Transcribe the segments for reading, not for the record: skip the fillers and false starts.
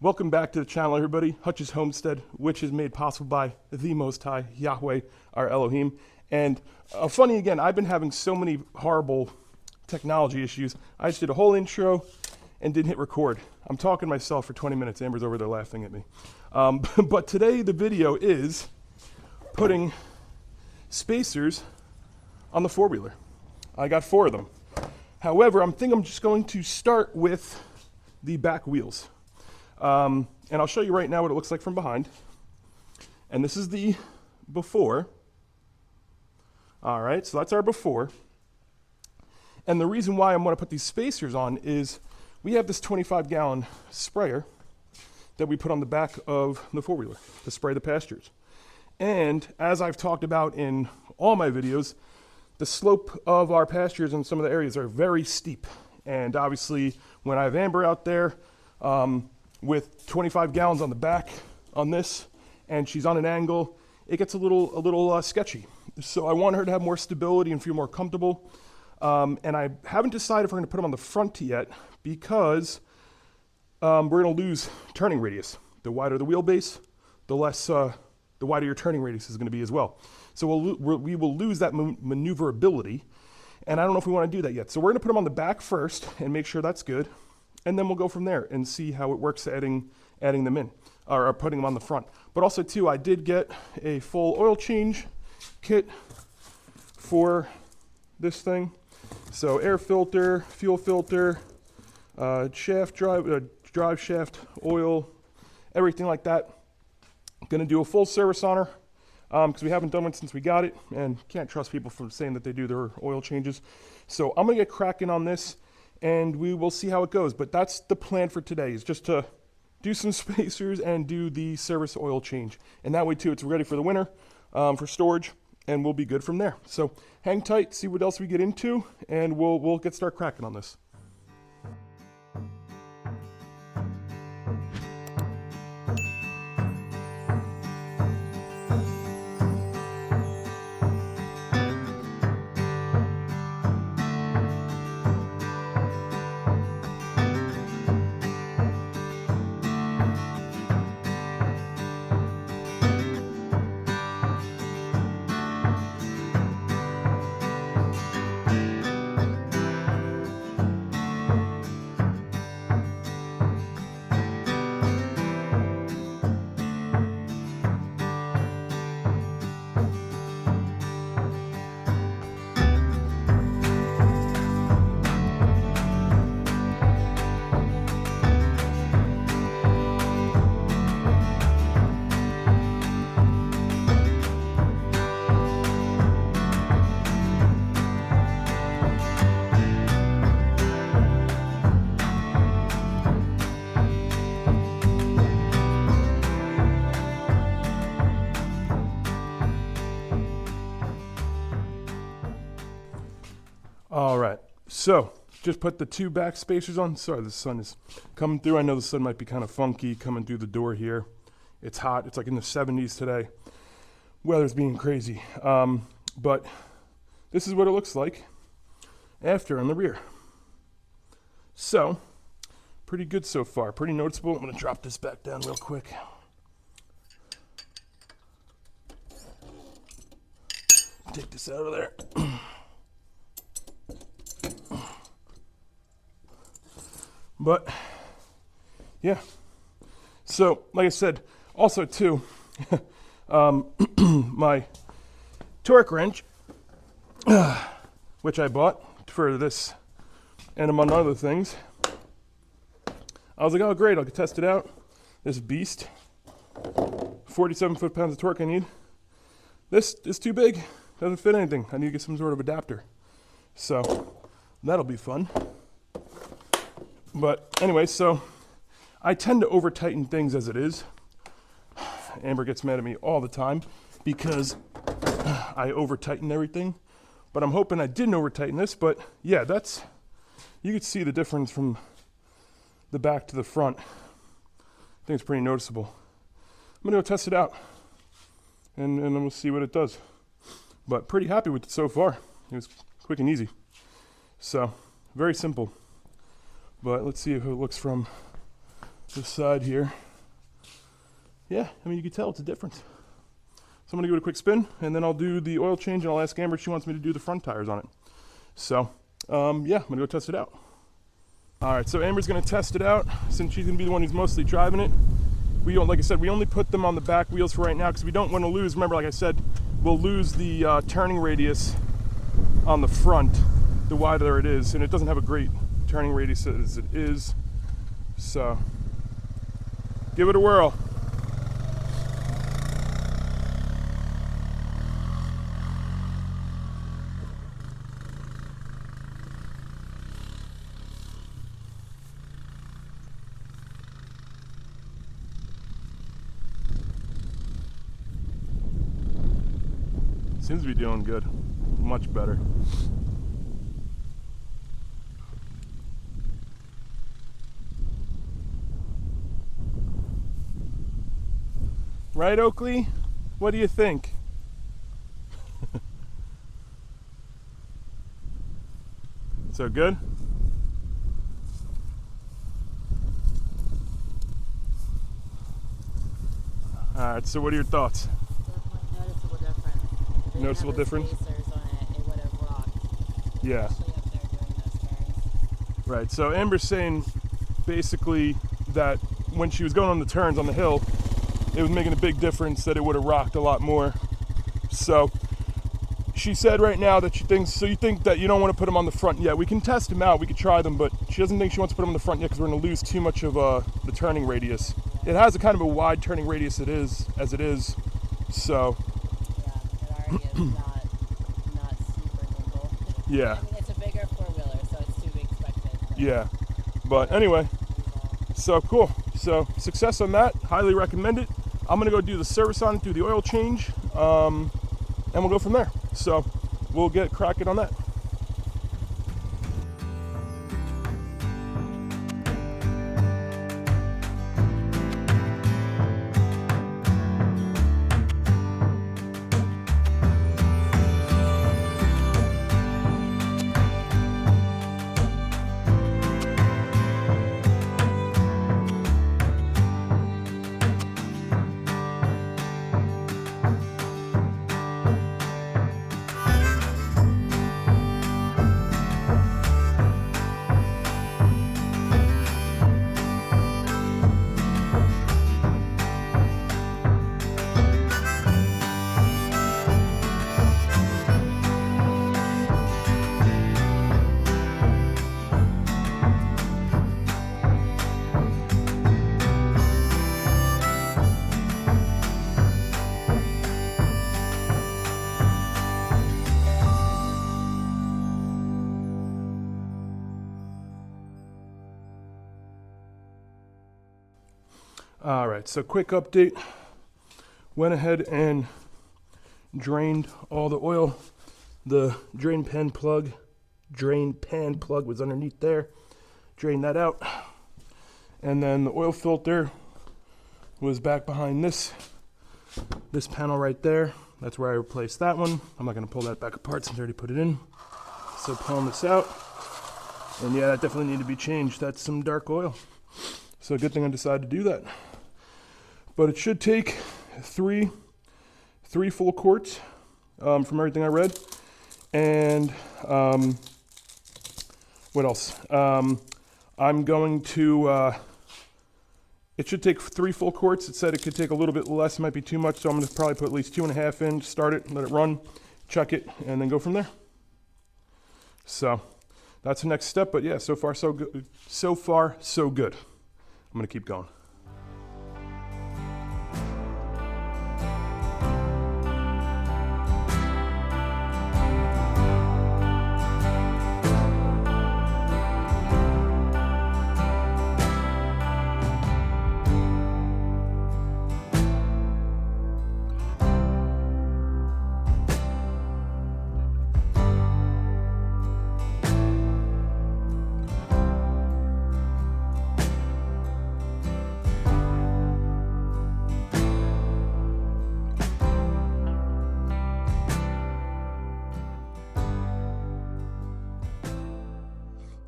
Welcome back to the channel, everybody. Hutch's Homestead, which is made possible by the Most High, Yahweh, our Elohim. And funny again, I've been having so many horrible technology issues. I just did a whole intro and didn't hit record. I'm talking to myself for 20 minutes. Amber's over there laughing at me. But today the video is putting spacers on the four-wheeler. I got 4 of them. However, I'm just going to start with the back wheels. And I'll show you right now what it looks like from behind. And this is the before. All right, so that's our before. And the reason why I'm going to put these spacers on is we have this 25-gallon sprayer that we put on the back of the four-wheeler to spray the pastures. And as I've talked about in all my videos, the slope of our pastures in some of the areas are very steep. And obviously, when I have Amber out there, with 25 gallons on the back on this, and she's on an angle, it gets a little sketchy. So I want her to have more stability and feel more comfortable. And I haven't decided if we're going to put them on the front yet because we're going to lose turning radius. The wider the wheelbase, the wider your turning radius is going to be as well. So we will lose that maneuverability, and I don't know if we want to do that yet. So we're going to put them on the back first and make sure that's good. And then we'll go from there and see how it works adding them in, or putting them on the front. But also too, I did get a full oil change kit for this thing. So air filter, fuel filter, shaft drive shaft, oil, everything like that. I'm gonna do a full service on her because we haven't done one since we got it, and can't trust people from saying that they do their oil changes. So I'm gonna get cracking on this, and we will see how it goes. But that's the plan for today, is just to do some spacers and do the service oil change. And that way too, it's ready for the winter, for storage, and we'll be good from there. So hang tight, see what else we get into, and we'll start cracking on this. All right, so just put the 2 back spacers on. Sorry, the sun is coming through. I know the sun might be kind of funky coming through the door here. It's hot. It's like in the 70s today. Weather's being crazy. But this is what it looks like after on the rear. So, pretty good so far. Pretty noticeable. I'm going to drop this back down real quick. Take this out of there. But yeah, so like I said, also too, my torque wrench, which I bought for this and among other things, I was like, oh great, I'll test it out. This beast, 47 foot-pounds of torque I need. This is too big, doesn't fit anything. I need to get some sort of adapter. So that'll be fun. But anyway, so I tend to over tighten things as it is. Amber gets mad at me all the time because I over tighten everything. But I'm hoping I didn't over tighten this. But yeah, you can see the difference from the back to the front. I think it's pretty noticeable. I'm gonna go test it out and then we'll see what it does. But pretty happy with it so far. It was quick and easy. So very simple. But let's see if it looks from this side here. Yeah, I mean, you can tell it's a difference. So I'm gonna give it a quick spin, and then I'll do the oil change, and I'll ask Amber if she wants me to do the front tires on it. So, yeah, I'm gonna go test it out. All right, so Amber's gonna test it out since she's gonna be the one who's mostly driving it. We don't, like I said, we only put them on the back wheels for right now because we don't want to lose. Remember, like I said, we'll lose the turning radius on the front, the wider it is, and it doesn't have a great turning radius as it is. So, give it a whirl. Seems to be doing good, much better. Right, Oakley? What do you think? So good? All right, so what are your thoughts? Noticeable difference. On it, it would have rocked. Yeah. Especially up there doing those turns. Right. So Amber's saying basically that when she was going on the turns on the hill, it was making a big difference, that it would have rocked a lot more. So she said right now that she thinks, so you think that you don't want to put them on the front yet. We can test them out, we could try them, but she doesn't think she wants to put them on the front yet because we're going to lose too much of the turning radius. It has a kind of a wide turning radius as it is. So Yeah, it already is not super nimble. yeah. I mean, it's a bigger four-wheeler, so it's to be expected. Yeah. But anyway, so cool. So success on that. Highly recommend it. I'm gonna go do the service on it, do the oil change, and we'll go from there. So we'll get cracking on that. All right, so quick update. Went ahead and drained all the oil. The drain pan plug was underneath there. Drained that out. And then the oil filter was back behind this panel right there. That's where I replaced that one. I'm not gonna pull that back apart since I already put it in. So pulling this out. And yeah, that definitely needed to be changed. That's some dark oil. So good thing I decided to do that. But it should take three full quarts from everything I read. And what else? I'm going to, it should take 3 full quarts. It said it could take a little bit less, it might be too much, so I'm gonna probably put at least 2.5 in, start it, let it run, check it, and then go from there. So that's the next step, but yeah, so far so good. So far so good. I'm gonna keep going.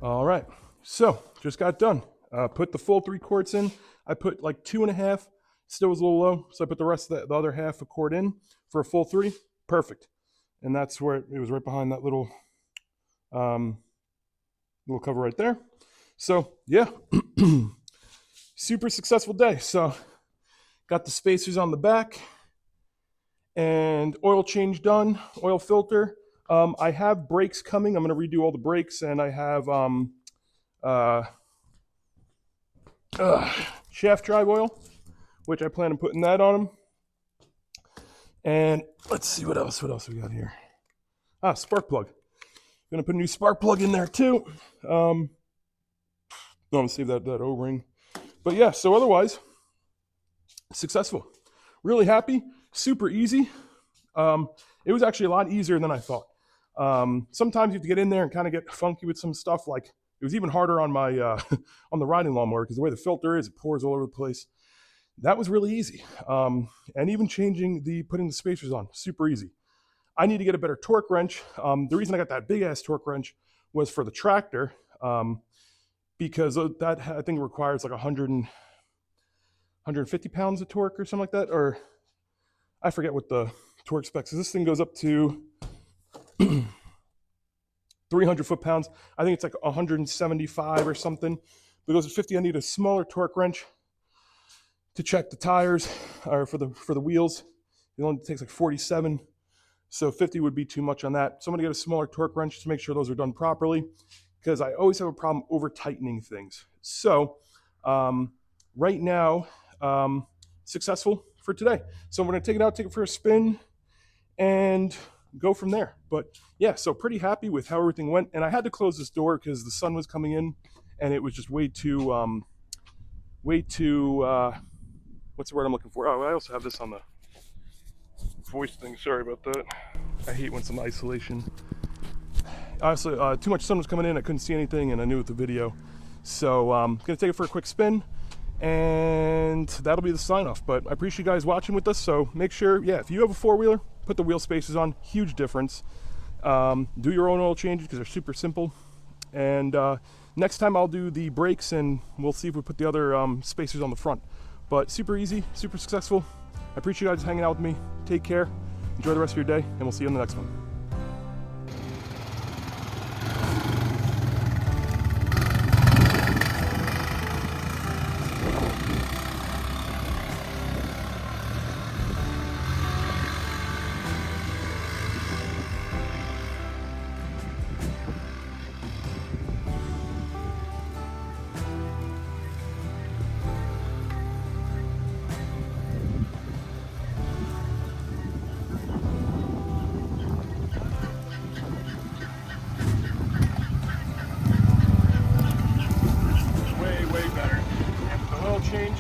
All right, so just got done. Put the full 3 quarts in. I put like 2.5, still was a little low, so I put the rest of the other half a quart in for a full 3. Perfect. And that's where it was, right behind that little little cover right there. So yeah, super successful day. So got the spacers on the back and oil change done, oil filter. I have brakes coming. I'm going to redo all the brakes, and I have shaft drive oil, which I plan on putting that on them. And let's see what else we got here. Spark plug. Gonna put a new spark plug in there too. I'm gonna save that O-ring. But yeah, so otherwise, successful. Really happy, super easy. It was actually a lot easier than I thought. Sometimes you have to get in there and kind of get funky with some stuff. Like, it was even harder on my on the riding lawnmower, because the way the filter is, it pours all over the place. That was really easy. And even putting the spacers on, super easy. I need to get a better torque wrench. The reason I got that big ass torque wrench was for the tractor, because that I think requires like 150 pounds of torque or something like that, or I forget what the torque specs is. This thing goes up to 300 foot-pounds. I think it's like 175 or something. But it goes to 50. I need a smaller torque wrench to check the tires, or for the wheels. It only takes like 47. So 50 would be too much on that. So I'm gonna get a smaller torque wrench to make sure those are done properly, because I always have a problem over tightening things. So right now, successful for today. So I'm gonna take it for a spin, and go from there. But yeah, so pretty happy with how everything went. And I had to close this door because the sun was coming in, and it was just way too, what's the word I'm looking for? Oh, I also have this on the voice thing. Sorry about that. I hate when some isolation. Honestly, too much sun was coming in. I couldn't see anything, and I knew with the video. So I'm gonna take it for a quick spin, and that'll be the sign off. But I appreciate you guys watching with us. So make sure, yeah, if you have a 4-wheeler, put the wheel spacers on. Huge difference. Do your own oil changes, because they're super simple. And next time I'll do the brakes, and we'll see if we put the other spacers on the front. But super easy, super successful. I appreciate you guys hanging out with me. Take care. Enjoy the rest of your day, and we'll see you on the next one. Way better. And with the oil change,